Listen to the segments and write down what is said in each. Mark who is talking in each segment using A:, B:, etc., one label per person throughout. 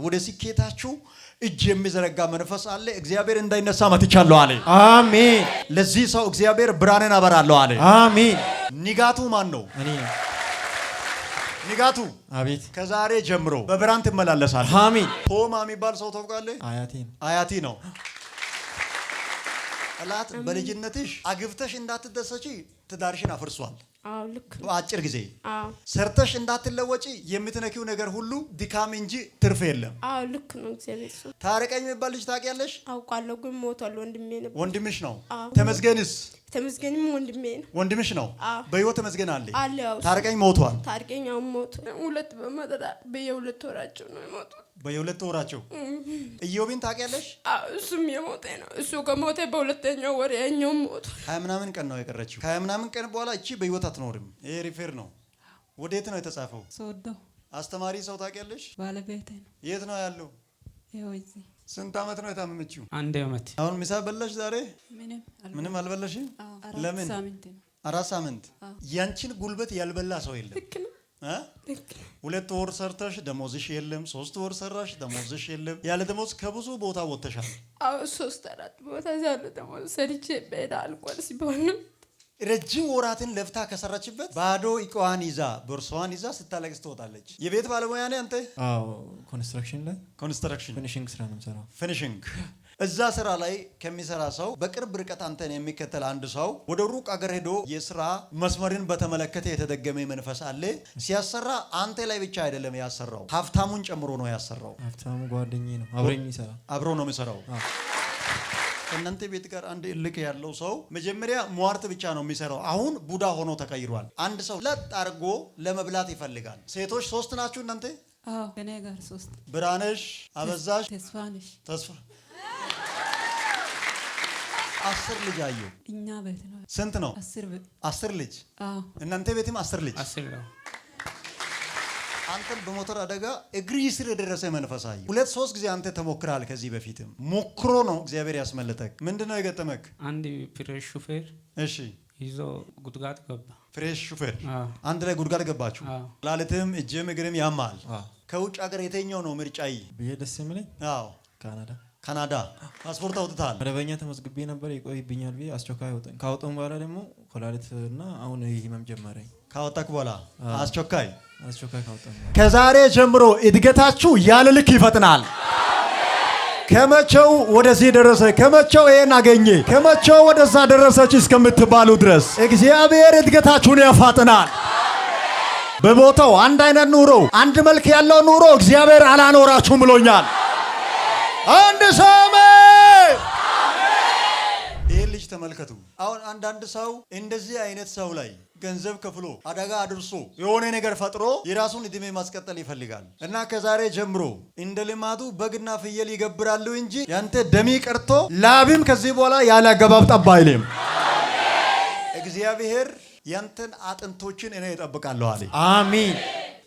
A: ወደ ስኬታችሁ እጅ የሚዘረጋ መንፈስ አለ። እግዚአብሔር እንዳይነሳ መትቻለሁ አለ።
B: አሜን።
A: ለዚህ ሰው እግዚአብሔር ብርሃንን አበራለሁ አለ።
B: አሜን።
A: ንጋቱ ማን ነው?
B: እኔ
A: ንጋቱ
B: አቤት።
A: ከዛሬ ጀምሮ በብርሃን ትመላለሳለህ።
B: አሜን።
A: ቶማ የሚባል ሰው ታውቃለህ? አያቴ ነው። ጠላት በልጅነትሽ አግብተሽ እንዳትደሰቺ ትዳርሽን አፍርሷል።
C: ልክ
A: በአጭር ጊዜ ሰርተሽ እንዳትለወጪ የምትነኪው ነገር ሁሉ ድካም እንጂ ትርፍ የለም።
C: ልክ ነው። እግዚአብሔር ሰው
A: ታረቀኝ የሚባል ልጅ ታውቂያለሽ?
C: አውቃለሁ፣ ግን ሞቷል። ወንድሜ ነበር።
A: ወንድምሽ ነው? ተመስገንስ?
C: ተመስገንም ወንድሜ ነው።
A: ወንድምሽ ነው? በህይወት ተመስገን አለ። ታረቀኝ ሞቷል።
C: ታረቀኝ ሞቷል። ሁለት በመጠራ በየሁለት ወራቸው ነው የሞቱት።
A: በየሁለት ወራቸው። ኢዮብን ታውቂያለሽ?
C: እሱም የሞተ ነው። እሱ ከሞተ በሁለተኛው ወር ያኛው ሞቷል።
A: 20 ምናምን ቀን ነው የቀረችው። 20 ምናምን ቀን በኋላ እቺ በህይወት አትኖርም። ይሄ ሪፌር ነው። ወዴት ነው የተጻፈው?
D: ሶዶ።
A: አስተማሪ ሰው ታውቂያለሽ?
D: ባለቤቴ ነው።
A: የት ነው ያለው?
D: ይኸው እዚህ።
A: ስንት አመት ነው የታመመችው?
E: 1 አመት።
A: አሁን ምሳ በላሽ ዛሬ? ምንም አልበላሽም? ለምን? 4 ሳምንት። ያንቺን ጉልበት ያልበላ ሰው የለም። 2 ወር ሰርተሽ ደሞዝሽ የለም። 3 ወር ሰራሽ ደሞዝሽ የለም። ያለ ደሞዝ ከብዙ ቦታ ወጥተሻል።
C: 3-4 ቦታ ያለ ደሞዝ ሰርቼ በዳ አልቋል ሲባል
A: ረጅም ወራትን ለፍታ ከሰራችበት ባዶ እቃዋን ይዛ ቦርሳዋን ይዛ ስታለቅስ ትወጣለች። የቤት ባለሙያ ነህ አንተ?
B: ኮንስትራክሽን ላይ ፊኒሺንግ ስራ ነው የምሰራው። ፊኒሺንግ
A: እዛ ስራ ላይ ከሚሰራ ሰው በቅርብ ርቀት አንተን የሚከተል አንድ ሰው ወደ ሩቅ አገር ሄዶ የስራ መስመርን በተመለከተ የተደገመ መንፈስ አለ። ሲያሰራ አንተ ላይ ብቻ አይደለም ያሰራው፣ ሀብታሙን ጨምሮ ነው ያሰራው።
B: ሀብታሙ ጓደኛዬ ነው፣ አብሮ ነው የሚሰራው። ከእናንተ ቤት ጋር አንድ እልክ ያለው ሰው መጀመሪያ ሟርት ብቻ ነው የሚሰራው። አሁን ቡዳ ሆኖ ተቀይሯል። አንድ ሰው ለጥ አድርጎ ለመብላት ይፈልጋል። ሴቶች 3 ናችሁ እናንተ?
D: ከኔ ጋር 3።
A: ብራነሽ፣ አበዛሽ፣ ተስፋ 10 ልጅ አየሁ።
D: እኛ ቤት ነው።
A: ስንት ነው? 10 ልጅ። እናንተ ቤትም 10 ልጅ።
E: 10 ነው።
A: አንተን በሞተር አደጋ እግሪ ስር የደረሰ መንፈስ አየሁ። 2-3 ጊዜ አንተ ተሞክራል። ከዚህ በፊትም ሞክሮ ነው እግዚአብሔር ያስመለጠክ። ምንድነው የገጠመክ?
E: አንድ ፍሬሽ ሹፌር
A: እሺ
E: ይዞ ጉድጓድ ገባ።
A: ፍሬሽ ሹፌር አንድ ላይ ጉድጓድ ገባችሁ። ላልትም እጅም እግርም ያማል። ከውጭ ሀገር የተኛው ነው ምርጫይ
B: ብዬ ደስ የሚለኝ?
A: ካናዳ ፓስፖርት አውጥታል።
B: መደበኛ ተመዝግቤ ነበር። ይቆይብኛል ብዬ አስቸኳይ አወጣኝ። ካወጣሁ በኋላ ደግሞ ኮላሊትና አሁን ህመም ጀመረኝ።
A: ካወጣክ በኋላ አስቸኳይ
B: ካወጣሁ
A: ከዛሬ ጀምሮ እድገታችሁ ያለ ልክ ይፈጥናል። ከመቼው ወደዚህ ደረሰ፣ ከመቼው ይሄን አገኘ፣ ከመቼው ወደዛ ደረሰች እስከምትባሉ ድረስ እግዚአብሔር እድገታችሁን ያፋጥናል። በቦታው አንድ አይነት ኑሮ፣ አንድ መልክ ያለው ኑሮ እግዚአብሔር አላኖራችሁም ብሎኛል። አንድ ሰው ይሄ ልጅ ተመልከቱ። አሁን አንዳንድ ሰው እንደዚህ አይነት ሰው ላይ ገንዘብ ከፍሎ አደጋ አድርሶ የሆነ ነገር ፈጥሮ የራሱን እድሜ ማስቀጠል ይፈልጋል እና ከዛሬ ጀምሮ እንደ ልማዱ በግና ፍየል ይገብራሉ እንጂ ያንተ ደሚ ቀርቶ ላብም ከዚህ በኋላ ያለ አገባብ ጠብ አይልም። እግዚአብሔር ያንተን አጥንቶችን እኔ እጠብቃለሁ አለ።
B: አሜን።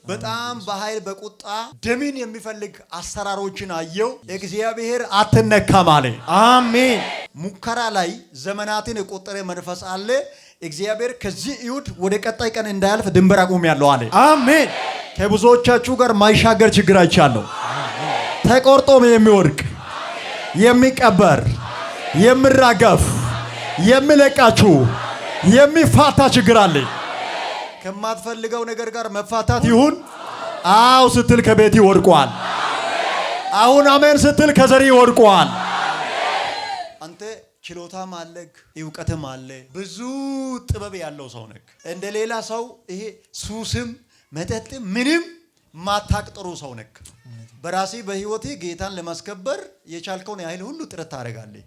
A: በጣም በኃይል በቁጣ ደምን የሚፈልግ አሰራሮችን አየው። እግዚአብሔር አትነካም አለ።
B: አሜን።
A: ሙከራ ላይ ዘመናትን የቆጠረ መንፈስ አለ። እግዚአብሔር ከዚህ ይሁድ ወደ ቀጣይ ቀን እንዳያልፍ ድንበር አቁሜያለሁ አለ።
B: አሜን።
A: ከብዙዎቻችሁ ጋር ማይሻገር ችግር አይቻለሁ። ተቆርጦም የሚወድቅ የሚቀበር የሚራገፍ የሚለቃችሁ የሚፋታ ችግር አለ። ከማትፈልገው ነገር ጋር መፋታት ይሁን አው ስትል ከቤት ይወድቋል። አሁን አሜን ስትል ከዘሪ ይወድቋል። አንተ ችሎታም አለክ፣ ዕውቀትም አለ፣ ብዙ ጥበብ ያለው ሰው ነክ። እንደ ሌላ ሰው ይሄ ሱስም መጠጥም ምንም ማታቅጥሩ ሰው ነክ። በራሴ በህይወቴ ጌታን ለማስከበር የቻልከውን ያህል ሁሉ ጥረት ታደርጋለህ።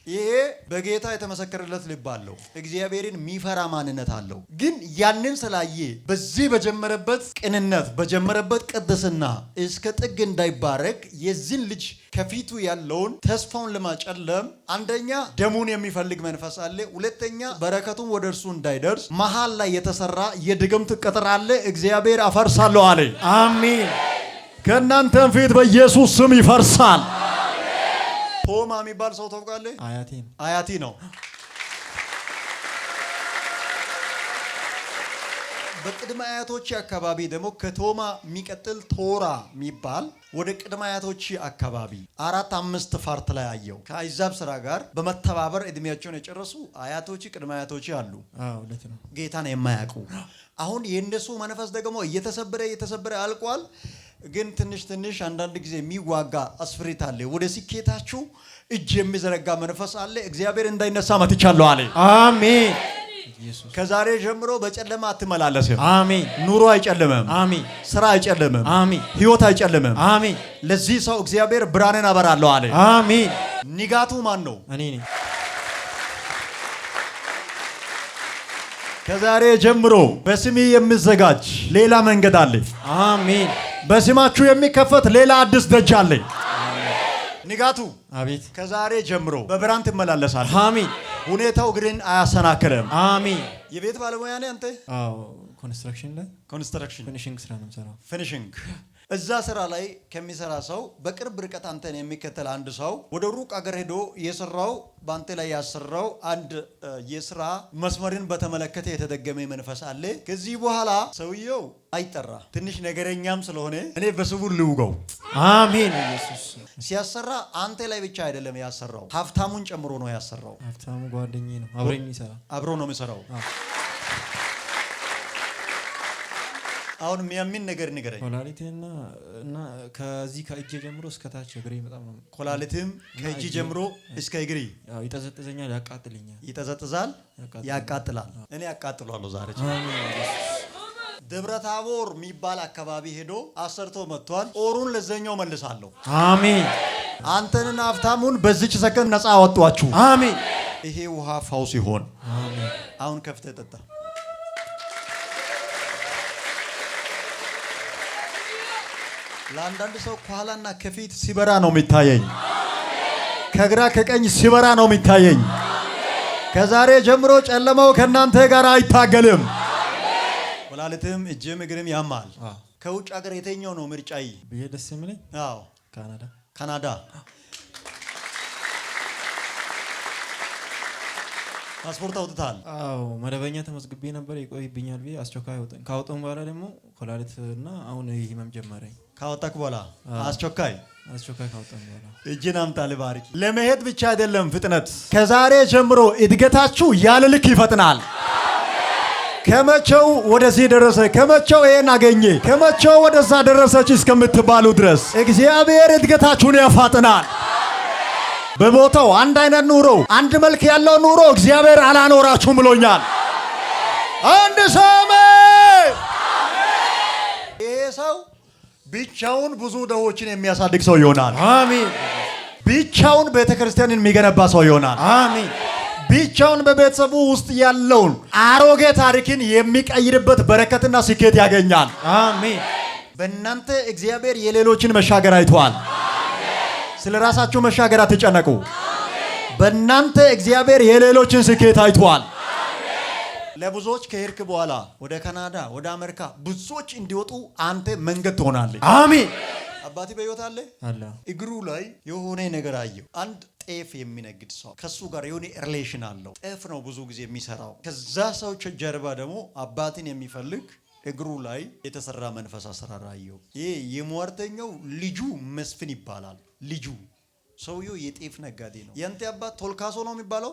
A: ይሄ በጌታ የተመሰከረለት ልብ አለው። እግዚአብሔርን የሚፈራ ማንነት አለው። ግን ያንን ስላየ በዚህ በጀመረበት ቅንነት በጀመረበት ቅድስና እስከ ጥግ እንዳይባረክ የዚህን ልጅ ከፊቱ ያለውን ተስፋውን ለማጨለም አንደኛ ደሙን የሚፈልግ መንፈስ አለ። ሁለተኛ በረከቱን ወደ እርሱ እንዳይደርስ መሃል ላይ የተሰራ የድግምት ቅጥር አለ። እግዚአብሔር አፈርሳለሁ አለ።
B: አሜን።
A: ከእናንተም ፊት በኢየሱስ ስም ይፈርሳል። ቶማ የሚባል ሰው ታውቃለህ? አያቴ ነው።
B: በቅድመ አያቶች አካባቢ ደግሞ ከቶማ የሚቀጥል ቶራ የሚባል ወደ ቅድመ አያቶች አካባቢ 4-5 ፋርት ላይ አየው። ከአይዛብ ስራ ጋር በመተባበር እድሜያቸውን የጨረሱ አያቶች ቅድመ አያቶች አሉ።
A: እውነት ነው።
B: ጌታን የማያውቁ አሁን የእነሱ መንፈስ ደግሞ እየተሰበረ አልቋል። ግን ትንሽ አንዳንድ ጊዜ የሚዋጋ አስፍሪት አለ። ወደ ስኬታችሁ እጅ የሚዘረጋ መንፈስ አለ። እግዚአብሔር እንዳይነሳ መትቻለሁ አለ።
A: አሜን።
B: ከዛሬ ጀምሮ በጨለማ አትመላለስም።
A: አሜን።
B: ኑሮ አይጨልምም።
A: አሜን።
B: ስራ አይጨልምም።
A: አሜን።
B: ህይወት አይጨልምም።
A: አሜን።
B: ለዚህ ሰው እግዚአብሔር ብርሃንን አበራለሁ አለ።
A: አሜን።
B: ንጋቱ ማን ነው?
A: እኔ ነኝ።
B: ከዛሬ ጀምሮ በስሜ የሚዘጋጅ ሌላ መንገድ አለ።
A: አሜን።
B: በስማችሁ የሚከፈት ሌላ አዲስ ደጅ አለ። ንጋቱ
A: አቤት።
B: ከዛሬ ጀምሮ በብርሃን ትመላለሳለህ።
A: አሜን።
B: ሁኔታው እግርን አያሰናክልም።
A: አሜን።
B: የቤት ባለሙያ ነህ አንተ?
A: አዎ፣ ኮንስትራክሽን ላይ
B: ኮንስትራክሽን
A: ፊኒሺንግ ስራ ነው የምሰራው።
B: ፊኒሺንግ እዛ ስራ ላይ ከሚሰራ ሰው በቅርብ ርቀት አንተን የሚከተል አንድ ሰው ወደ ሩቅ አገር ሄዶ የሰራው በአንተ ላይ ያሰራው አንድ የስራ መስመርን በተመለከተ የተደገመ መንፈስ አለ። ከዚህ በኋላ ሰውየው አይጠራ ትንሽ ነገረኛም ስለሆነ እኔ በስውር ልውገው።
A: አሜን። ኢየሱስ
B: ሲያሰራ አንተ ላይ ብቻ አይደለም ያሰራው፣ ሀብታሙን ጨምሮ ነው ያሰራው።
A: ሀብታሙ ጓደኛዬ ነው፣ አብሮ ነው የሚሰራው። አሁን የሚያምን ነገር ንገረኝ። ኮላሊቴና እና ከዚህ ከእጄ ጀምሮ እስከ ታች እግሬ በጣም ነው።
B: ኮላሊትም ከእጅ ጀምሮ እስከ እግሬ
A: ይጠዘጥዘኛል፣ ያቃጥለኛል።
B: ይጠዘጥዛል፣ ያቃጥላል። እኔ ያቃጥላለሁ ዛሬ። ደብረ ታቦር የሚባል አካባቢ ሄዶ አሰርቶ መጥቷል። ኦሩን ለዘኛው መልሳለሁ።
A: አሜን።
B: አንተንና ሀብታሙን በዚች ሰከንድ ነፃ አወጧችሁ።
A: አሜን።
B: ይሄ ውሃ ፈውስ ይሆን።
A: አሜን።
B: አሁን ከፍተህ ጠጣ። ለአንዳንድ ሰው ከኋላና ከፊት ሲበራ ነው የሚታየኝ። ከግራ ከቀኝ ሲበራ ነው የሚታየኝ። ከዛሬ ጀምሮ ጨለማው ከናንተ ጋር አይታገልም። ወላልትም እጅም እግርም ያማል። ከውጭ ሀገር የተኛው ነው ምርጫይ
A: ብዬ ደስ የሚለኝ?
B: አዎ፣ ካናዳ። ፓስፖርት አውጥታል?
A: አዎ፣ መደበኛ ተመዝግቤ ነበር። ይቆይብኛል ብዬ አስቸኳይ ካወጣሁ በኋላ ደግሞ ኮላሊትና አሁን ህመም ጀመረኝ።
B: ካወጣክ በኋላ አስቸኳይ
A: ካወጣሁ በኋላ
B: እጅን አምጣልህ። ባሪክ ለመሄድ ብቻ አይደለም ፍጥነት። ከዛሬ ጀምሮ እድገታችሁ ያለ ልክ ይፈጥናል። ከመቼው ወደዚህ ደረሰ፣ ከመቼው ይሄን አገኘ፣ ከመቼው ወደዛ ደረሰች እስከምትባሉ ድረስ እግዚአብሔር እድገታችሁን ያፋጥናል። በቦታው አንድ አይነት ኑሮ፣ አንድ መልክ ያለው ኑሮ እግዚአብሔር አላኖራችሁም ብሎኛል። አንድ ሰው ይሄ ሰው ብቻውን ብዙ ደሆችን የሚያሳድግ ሰው ይሆናል።
A: አሜን።
B: ብቻውን ቤተክርስቲያንን የሚገነባ ሰው ይሆናል።
A: አሜን።
B: ብቻውን በቤተሰቡ ውስጥ ያለውን አሮጌ ታሪክን የሚቀይርበት በረከትና ስኬት ያገኛል።
A: አሜን።
B: በእናንተ እግዚአብሔር የሌሎችን መሻገር አይቷል። ስለ ራሳችሁ መሻገር አትጨነቁ። በእናንተ እግዚአብሔር የሌሎችን ስኬት አይቷል። ለብዙዎች ከሄድክ በኋላ ወደ ካናዳ፣ ወደ አሜሪካ ብዙዎች እንዲወጡ አንተ መንገድ ትሆናለህ።
A: አሜን።
B: አባቴ በሕይወት አለ
A: አለ።
B: እግሩ ላይ የሆነ ነገር አየው። አንድ ጤፍ የሚነግድ ሰው ከሱ ጋር የሆነ ሪሌሽን አለው። ጤፍ ነው ብዙ ጊዜ የሚሰራው። ከዛ ሰው ጀርባ ደግሞ አባትን የሚፈልግ እግሩ ላይ የተሰራ መንፈስ አሰራር አየው። ይሄ የሟርተኛው ልጁ መስፍን ይባላል። ልጁ ሰውየው የጤፍ ነጋዴ ነው። ያንተ አባት ቶልካሶ ነው የሚባለው።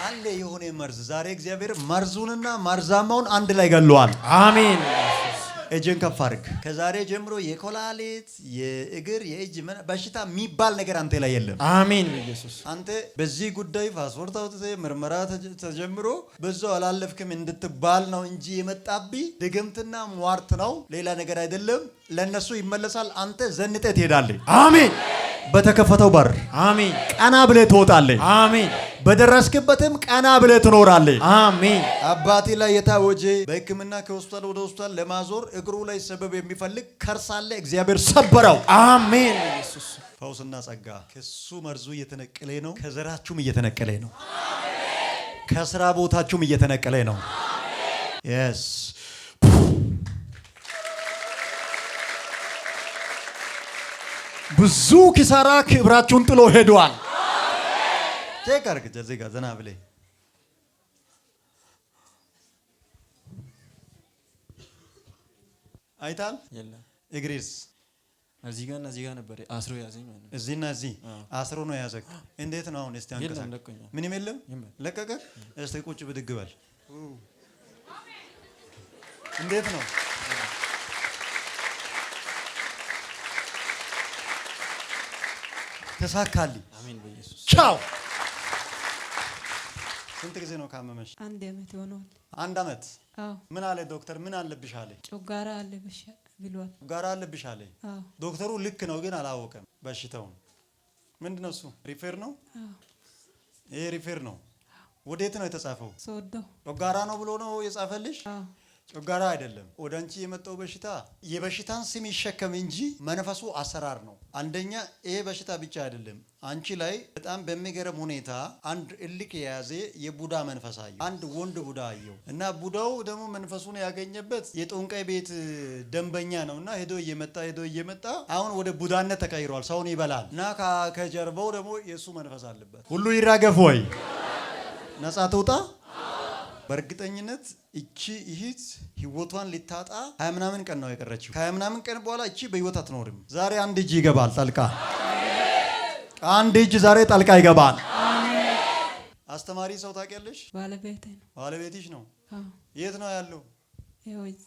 B: አለ የሆነ መርዝ። ዛሬ እግዚአብሔር መርዙንና መርዛማውን አንድ ላይ ገለዋል።
A: አሜን።
B: እጅን ከፍ አድርግ። ከዛሬ ጀምሮ የኮላሊት የእግር የእጅ በሽታ የሚባል ነገር አንተ ላይ የለም።
A: አሜን። ኢየሱስ
B: አንተ በዚህ ጉዳይ ፓስፖርት አውጥተህ ምርመራ ተጀምሮ በዛው አላለፍክም እንድትባል ነው እንጂ የመጣብህ ድግምትና ሟርት ነው፣ ሌላ ነገር አይደለም። ለነሱ ይመለሳል። አንተ ዘንጠህ ትሄዳለህ።
A: አሜን።
B: በተከፈተው በር
A: አሜን።
B: ቀና ብለህ ትወጣለህ።
A: አሜን።
B: በደረስክበትም ቀና ብለህ ትኖራለህ።
A: አሜን።
B: አባቴ ላይ የታወጀ በሕክምና ከሆስፒታል ወደ ሆስፒታል ለማዞር እግሩ ላይ ሰበብ የሚፈልግ ከርስ አለ። እግዚአብሔር ሰበረው።
A: አሜን። ኢየሱስ
B: ፈውስና ጸጋ ከሱ መርዙ እየተነቀለ ነው። ከዘራችሁም እየተነቀለ ነው። ከስራ ቦታችሁም እየተነቀለ ነው። የስ ብዙ ኪሳራ ክብራችሁን ጥሎ ሄዷል። ቼክ አድርግ እዚህ ጋር ዘና ብለህ አይታል
F: የለም
B: እግሬስ
F: እዚህ ጋር ነበር አስሮ ያዘኝ ማለት ነው።
B: እዚህና እዚህ አስሮ ነው ያዘክ። እንዴት ነው አሁን? እስቲ አንቀሳቀስ።
F: የለም ለቀኛል።
B: ምንም የለም ለቀቀ። እስቲ ቁጭ ብድግ በል። እንዴት ነው? ተሳካልኝ።
F: አሜን በኢየሱስ
B: ቻው። ስንት ጊዜ ነው ካመመሽ?
D: አንድ አመት ሆኗል።
B: አንድ አመት።
D: አዎ
B: ምን አለ ዶክተር? ምን አለብሽ አለ?
D: ጮጋራ አለብሽ ብሏል።
B: ጮጋራ አለብሽ አለ
D: አዎ
B: ዶክተሩ። ልክ ነው ግን አላወቀም በሽታውን። ምንድነው እሱ? ሪፌር ነው።
D: አዎ
B: ይሄ ሪፌር ነው። ወዴት ነው የተጻፈው?
D: ሶዶ
B: ጮጋራ ነው ብሎ ነው የጻፈልሽ?
D: አዎ
B: ጮጋራ አይደለም። ወደ አንቺ የመጣው በሽታ የበሽታን ስም ይሸከም እንጂ መንፈሱ አሰራር ነው። አንደኛ ይሄ በሽታ ብቻ አይደለም። አንቺ ላይ በጣም በሚገርም ሁኔታ አንድ እልክ የያዘ የቡዳ መንፈስ አየሁ። አንድ ወንድ ቡዳ አየሁ እና ቡዳው ደግሞ መንፈሱን ያገኘበት የጦንቃይ ቤት ደንበኛ ነውና ሄዶ እየመጣ አሁን ወደ ቡዳነት ተቀይሯል። ሰውን ይበላል እና ከጀርባው ደግሞ የእሱ መንፈስ አለበት። ሁሉ ይራገፍ ወይ ነጻ ትውጣ። በእርግጠኝነት እቺ እህት ህይወቷን ልታጣ 20 ምናምን ቀን ነው የቀረችው። ከ20 ምናምን ቀን በኋላ እቺ በህይወት አትኖርም። ዛሬ አንድ እጅ ይገባል ጣልቃ። አንድ እጅ ዛሬ ጣልቃ ይገባል። አስተማሪ ሰው ታውቂያለሽ?
D: ባለቤቴ ነው።
B: ባለቤትሽ ነው?
D: አዎ
B: የት ነው ያለው?
D: ይኸው እዚህ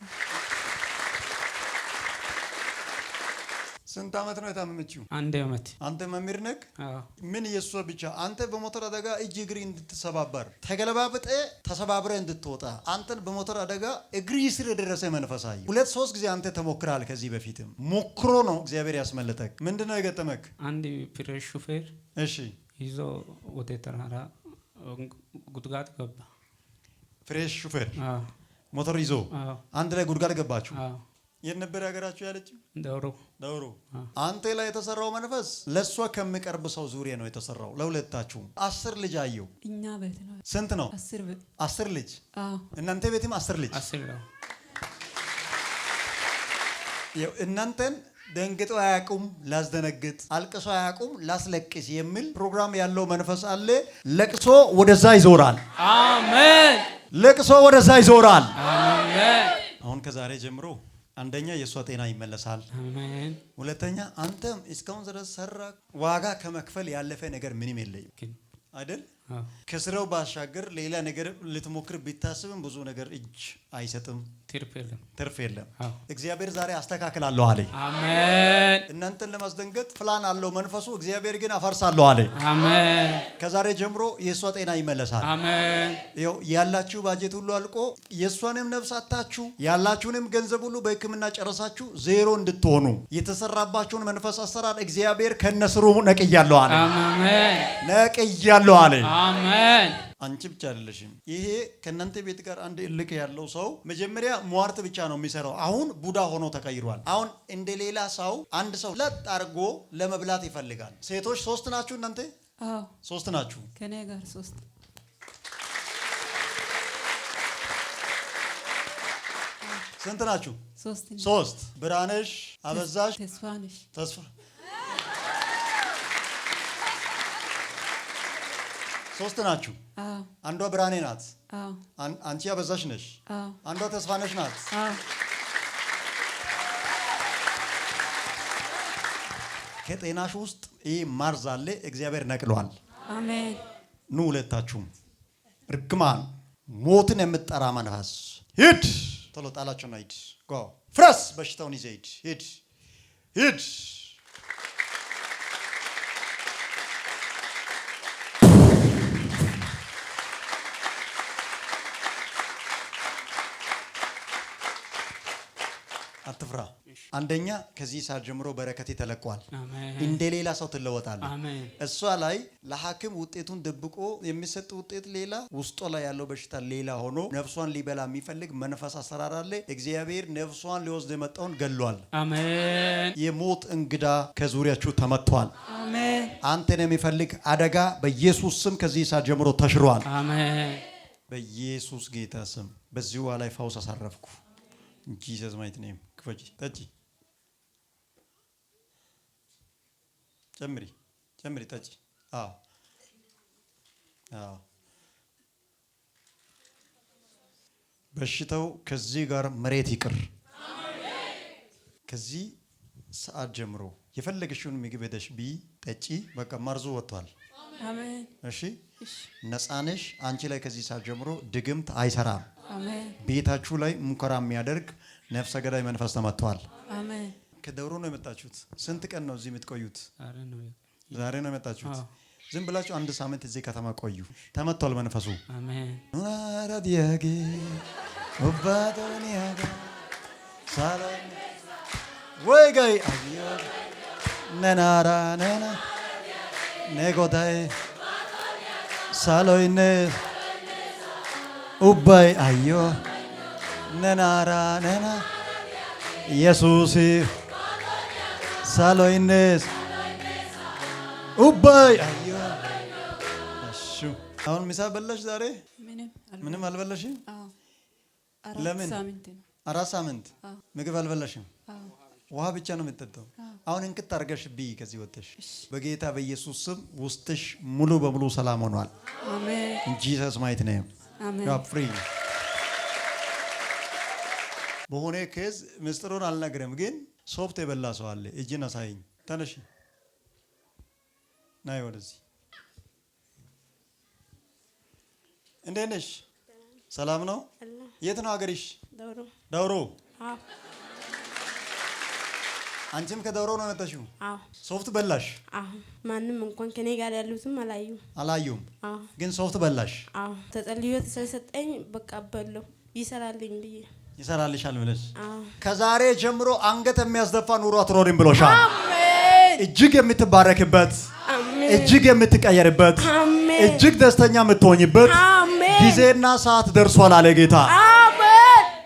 B: ስንት አመት ነው የታመመችው?
E: አንድ አመት።
B: አንተ መምህር ነህ?
E: አዎ
B: ምን የሷ ብቻ አንተ በሞተር አደጋ እጅ እግሪ እንድትሰባበር ተገለባብጠ ተሰባብረ እንድትወጣ አንተን በሞተር አደጋ እግሪ ስር የደረሰ መንፈሳይ 2-3 ጊዜ አንተ ተሞክራል። ከዚህ በፊትም ሞክሮ ነው እግዚአብሔር ያስመለጠክ። ምንድነው የገጠመክ?
E: አንድ ፍሬሽ ሹፌር
B: እሺ
E: ይዞ ወደ ተራራ ጉድጓድ ገባ።
B: ፍሬሽ ሹፌር
E: አዎ
B: ሞተር ይዞ
E: አዎ
B: አንድ ላይ ጉድጓድ ገባችሁ?
E: አዎ
B: የት ነበር ያገራችሁ ያለችው?
E: ደውሮ።
B: አንተ ላይ የተሰራው መንፈስ ለሷ ከሚቀርብ ሰው ዙሪያ ነው የተሰራው። ለሁለታችሁም 10 ልጅ አየው።
D: እኛ ቤት ነው።
B: ስንት ነው?
D: 10
B: ልጅ።
D: አዎ
B: እናንተ ቤትም 10 ልጅ።
E: 10 ነው።
B: እናንተን ደንግጦ አያውቁም፣ ላስደነግጥ፣ አልቅሶ አያውቁም፣ ላስለቅስ የሚል ፕሮግራም ያለው መንፈስ አለ። ለቅሶ ወደዛ ይዞራል።
E: አሜን።
B: ለቅሶ ወደዛ ይዞራል።
E: አሜን።
B: አሁን ከዛሬ ጀምሮ አንደኛ የእሷ ጤና ይመለሳል።
E: አሜን።
B: ሁለተኛ አንተም እስካሁን ድረስ ሰራ ዋጋ ከመክፈል ያለፈ ነገር ምንም የለኝም አይደል? ከስራው ባሻገር ሌላ ነገር ልትሞክር ቢታስብም ብዙ ነገር እጅ አይሰጥም። ትርፍ የለም። እግዚአብሔር ዛሬ አስተካክላለሁ አለ። አሜን። እናንተን ለማስደንገጥ ፕላን አለው መንፈሱ። እግዚአብሔር ግን አፈርሳለሁ አለ። አሜን። ከዛሬ ጀምሮ የእሷ ጤና ይመለሳል። አሜን። ይኸው ያላችሁ ባጀት ሁሉ አልቆ የእሷንም ነፍስ አታችሁ ያላችሁንም ገንዘብ ሁሉ በሕክምና ጨረሳችሁ ዜሮ እንድትሆኑ የተሰራባችሁን መንፈስ አሰራር እግዚአብሔር ከነስሩ ነቅያለሁ አለ። አሜን። ነቅያለሁ አለ። አሜን። አንቺ ብቻ አይደለሽም። ይሄ ከእናንተ ቤት ጋር አንድ እልክ ያለው ሰው መጀመሪያ ሟርት ብቻ ነው የሚሰራው። አሁን ቡዳ ሆኖ ተቀይሯል። አሁን እንደ ሌላ ሰው አንድ ሰው ለጥ አድርጎ ለመብላት ይፈልጋል። ሴቶች 3 ናችሁ እናንተ?
D: አዎ
B: 3 ናችሁ።
D: ከኔ ጋር 3
B: ስንት ናችሁ?
D: 3
B: ብርሃነሽ፣ አበዛሽ፣ ተስፋ 3 ናችሁ። አንዷ ብርሃኔ ናት። አንቺ አበዛሽ ነሽ። አንዷ ተስፋነሽ ናት። ከጤናሽ ውስጥ ይህ ማርዝ አለ። እግዚአብሔር ነቅሏል። አሜን። ኑ ሁለታችሁም እርግማን፣ ሞትን የምትጠራ መንፈስ ሂድ፣ ቶሎ ጣላቸውና ሂድ። ጎ ፍረስ፣ በሽታውን ይዘህ ሂድ፣ ሂድ። አትፍራ። አንደኛ ከዚህ ሰዓት ጀምሮ በረከቴ ተለቋል። እንደ ሌላ ሰው ትለወጣለህ። እሷ ላይ ለሐኪም ውጤቱን ደብቆ የሚሰጥ ውጤት ሌላ፣ ውስጧ ላይ ያለው በሽታ ሌላ ሆኖ ነፍሷን ሊበላ የሚፈልግ መንፈስ አሰራር አለ። እግዚአብሔር ነፍሷን ሊወስድ የመጣውን ገሏል። አሜን። የሞት እንግዳ ከዙሪያችሁ ተመቷል። አሜን። አንተን የሚፈልግ አደጋ በኢየሱስ ስም ከዚህ ሰዓት ጀምሮ ተሽሯል። አሜን። በኢየሱስ ጌታ ስም በዚሁ ላይ ፈውስ አሳረፍኩ። Jesus mighty name. ክፈጂ፣ ጠጪ፣ ጨምሪ፣ ጠጪ። አዎ በሽታው ከዚህ ጋር መሬት ይቅር። ከዚህ ሰዓት ጀምሮ የፈለግሽውን ምግብ ሄደሽ ቢ ጠጪ፣ በቃ መርዙ ወጥቷል።
D: አሜን።
B: እሺ ነፃነሽ። አንቺ ላይ ከዚህ ሰዓት ጀምሮ ድግምት አይሰራም።
D: አሜን።
B: ቤታችሁ ላይ ሙከራ የሚያደርግ ነፍሰ ገዳይ መንፈስ ተመቷል።
D: አሜን።
B: ከደብሮ ነው የመጣችሁት? ስንት ቀን ነው እዚህ የምትቆዩት?
E: ዛሬ
B: ነው የመጣችሁት? ዝም ብላችሁ አንድ ሳምንት እዚህ ከተማ ቆዩ። ተመቷል መንፈሱ።
E: አሜን።
B: ናራዲያጌ ወባቶኒያጋ ሳላም ወይ ጋይ አብዮ ነናራ ነና ነጎዳይ ሳሎይነ ኡባይ አዮ ነናራ ነና ኢየሱስ ሳሎይነ ኡባይ አዮ። እሺ አሁን ምሳ በላሽ ዛሬ? ምንም አልበላሽም? ለምን? 4 ሳምንት ምግብ አልበላሽም? ውሃ ብቻ ነው የምትጠጣው። አሁን እንቅጥ አድርገሽ ብይ ከዚህ ወጥተሽ። በጌታ በኢየሱስ ስም ውስጥሽ ሙሉ በሙሉ ሰላም ሆኗል።
D: አሜን።
B: ኢን ጂሰስ ማይቲ ኔም ዩ አር ፍሪ። በሆነ ኬዝ ምስጢሩን አልነግርም፣ ግን ሶፍት የበላ ሰው አለ። እጅን አሳይኝ። ተነሽ ናይ ወደዚህ። እንዴት ነሽ? ሰላም ነው? የት ነው ሀገርሽ? ደውሮ። አንቺም ከደውሮ ነው የመጣሽው? ሶፍት በላሽ?
G: ማንም እንኳን ከኔ ጋር ያሉትም
B: አላዩም፣ ግን ሶፍት በላሽ?
G: ተጸልዮ ተሰጠኝ፣ በቃ በለው ይሰራልኝ ብዬ።
B: ይሰራልሻል ብለሽ ከዛሬ ጀምሮ አንገት የሚያስደፋ ኑሮ አትኖሪም ብሎሻል። እጅግ የምትባረክበት፣ እጅግ የምትቀየርበት፣ እጅግ ደስተኛ የምትሆኝበት ጊዜና ሰዓት ደርሷል አለ ጌታ።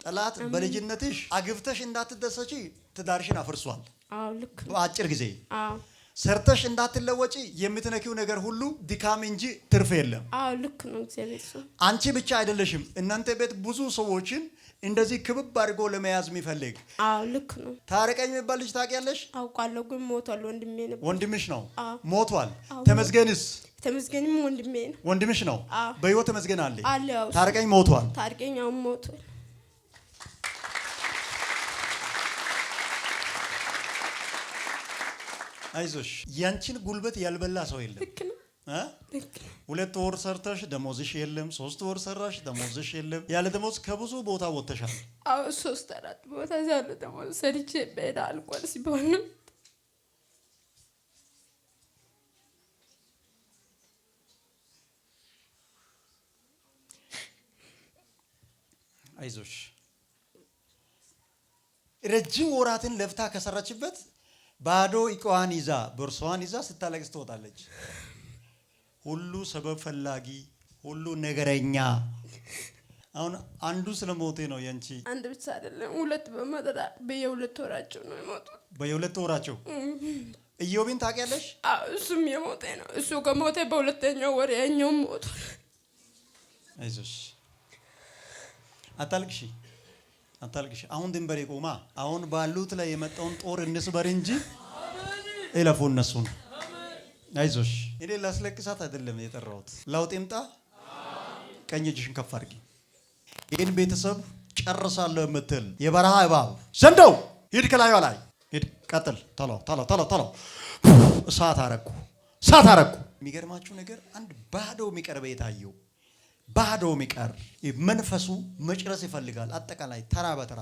B: ጠላት በልጅነትሽ አግብተሽ እንዳትደሰቺ ትዳርሽን አፍርሷል።
G: ልክ
B: በአጭር ጊዜ ሰርተሽ እንዳትለወጪ የምትነኪው ነገር ሁሉ ድካም እንጂ ትርፍ የለም።
G: ልክ ነው። እግዚአብሔር
B: አንቺ ብቻ አይደለሽም። እናንተ ቤት ብዙ ሰዎችን እንደዚህ ክብብ አድርጎ ለመያዝ የሚፈልግ
G: ልክ ነው።
B: ታረቀኝ የሚባል ልጅ ታውቂያለሽ?
G: አውቃለሁ፣ ግን ሞቷል። ወንድሜ ነው።
B: ወንድምሽ ነው? ሞቷል። ተመስገንስ?
G: ተመስገንም ወንድሜ ነው።
B: ወንድምሽ ነው? በህይወት ተመስገን አለ።
G: ታረቀኝ
B: ሞቷል።
G: ታረቀኝ ሞቷል።
B: አይዞሽ፣ ያንቺን ጉልበት ያልበላ ሰው የለም።
G: ልክ ነው።
B: 2 ወር ሰርተሽ ደሞዝሽ የለም። 3 ወር ሰራሽ ደሞዝሽ የለም። ያለ ደሞዝ ከብዙ ቦታ ወጥተሻል።
C: 3-4 ቦታ ያለ ደሞዝ ሰርቼ በዳ አልቋል ሲባል
B: አይዞሽ፣ ረጅም ወራትን ለፍታ ከሰራችበት ባዶ እቃዋን ይዛ ቦርሳዋን ይዛ ስታለቅስ ትወጣለች። ሁሉ ሰበብ ፈላጊ፣ ሁሉ ነገረኛ። አሁን አንዱ ስለሞቴ ነው ያንቺ።
C: አንድ ብቻ አይደለም፣ 2 በመጠራ በየ2 ወራቸው ነው የሞቱት።
B: በየ2 ወራቸው። ኢዮብን ታውቂያለሽ?
C: እሱም የሞተ ነው። እሱ ከሞተ በ2ኛው ወር ያኛውም ሞቷል።
B: አይዞሽ፣ አታልቅሺ፣ አታልቅሺ። አሁን ድንበር ይቆማ። አሁን ባሉት ላይ የመጣውን ጦር እንስበር እንጂ እለፉ እነሱን። አይዞሽ፣ እኔ ላስለቅሳት አይደለም የጠራሁት። ለውጥ ይምጣ። ቀኝ እጅሽን ከፍ አድርጊ። ይህን ቤተሰብ ጨርሳለሁ የምትል የበረሃ እባብ ዘንደው ሂድ፣ ከላዩ ላይ ሂድ፣ ቀጥል። ቶሎ ቶሎ ቶሎ ቶሎ። እሳት አረኩ፣ እሳት አረኩ። የሚገርማችሁ ነገር አንድ ባዶ የሚቀር ቤት አየሁ። ባዶ የሚቀር መንፈሱ መጨረስ ይፈልጋል። አጠቃላይ ተራ በተራ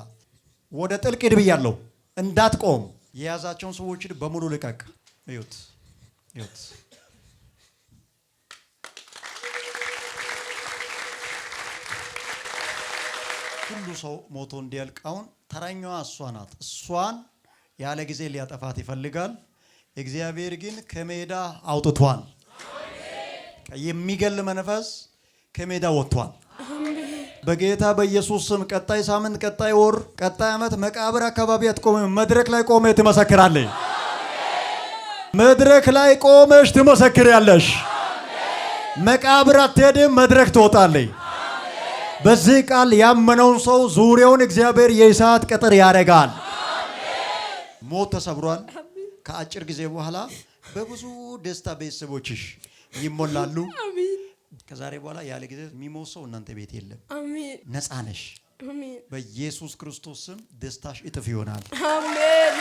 B: ወደ ጥልቅ ሂድ ብያለሁ። እንዳትቆም። የያዛቸውን ሰዎችን በሙሉ ልቀቅ። እዩት፣ እዩት። ሁሉ ሰው ሞቶ እንዲያልቅ አሁን ተረኛዋ እሷ ናት። እሷን ያለ ጊዜ ሊያጠፋት ይፈልጋል። እግዚአብሔር ግን ከሜዳ አውጥቷል። የሚገል መንፈስ ከሜዳ ወጥቷል። በጌታ በኢየሱስ ስም ቀጣይ ሳምንት፣ ቀጣይ ወር፣ ቀጣይ ዓመት መቃብር አካባቢ አትቆምም። መድረክ ላይ ቆመ ትመሰክራለህ። መድረክ ላይ ቆመሽ ትመሰክሪያለሽ። መቃብር አትሄድም፣ መድረክ ትወጣለህ። በዚህ ቃል ያመነውን ሰው ዙሪያውን እግዚአብሔር የእሳት ቅጥር ያደርጋል። ሞት ተሰብሯል። ከአጭር ጊዜ በኋላ በብዙ ደስታ ቤተሰቦችሽ ይሞላሉ። ከዛሬ በኋላ ያለ ጊዜ የሚሞት ሰው እናንተ ቤት የለም።
G: አሜን
B: ነፃ ነሽ።
G: አሜን
B: በኢየሱስ ክርስቶስ ስም ደስታሽ እጥፍ ይሆናል።
G: አሜን